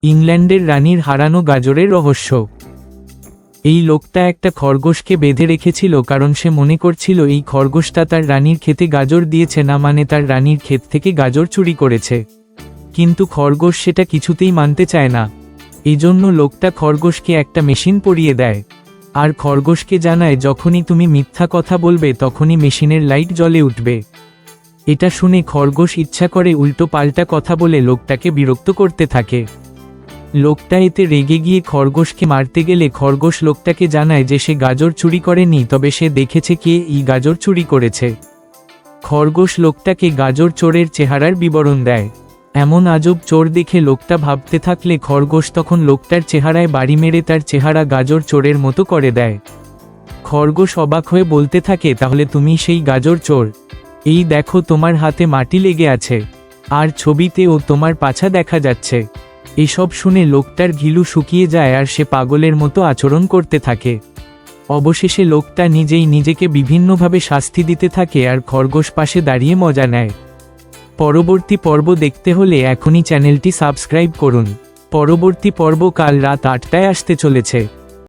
ইংল্যান্ডের রানীর হারানো গাজরের রহস্য। এই লোকটা একটা খরগোশকে বেঁধে রেখেছিল কারণ সে মনে করছিল এই খরগোশটা তার রানীর ক্ষেতে গাজর দিয়েছে, না মানে তার রানীর ক্ষেত থেকে গাজর চুরি করেছে। কিন্তু খরগোশ সেটা কিছুতেই মানতে চায় না। এজন্য লোকটা খরগোশকে একটা মেশিন পরিয়ে দেয় আর খরগোশকে জানায় যখনই তুমি মিথ্যা কথা বলবে তখনই মেশিনের লাইট জ্বলে উঠবে। এটা শুনে খরগোশ ইচ্ছা করে উল্টো পাল্টা কথা বলে লোকটাকে বিরক্ত করতে থাকে। লোকটা এতে রেগে গিয়ে খরগোশকে মারতে গেলে খরগোশ লোকটাকে জানায় যে সে গাজর চুরি করেনি, তবে সে দেখেছে কে এই গাজর চুরি করেছে। খরগোশ লোকটাকে গাজর চোরের চেহারার বিবরণ দেয়। এমন আজব চোর দেখে লোকটা ভাবতে থাকলে খরগোশ তখন লোকটার চেহারায় বাড়ি মেরে তার চেহারা গাজর চোরের মতো করে দেয়। খরগোশ অবাক হয়ে বলতে থাকে, তাহলে তুমি সেই গাজর চোর? এই দেখো তোমার হাতে মাটি লেগে আছে, আর ছবিতেও তোমার পাছা দেখা যাচ্ছে। এসব শুনে লোকটার ঘিলু শুকিয়ে যায় আর সে পাগলের মতো আচরণ করতে থাকে। অবশেষে লোকটা নিজেই নিজেকে বিভিন্নভাবে শাস্তি দিতে থাকে আর খরগোশ পাশে দাঁড়িয়ে মজা নেয়। পরবর্তী পর্ব দেখতে হলে এখনই চ্যানেলটি সাবস্ক্রাইব করুন। পরবর্তী পর্ব কাল রাত 8টায় আসতে চলেছে।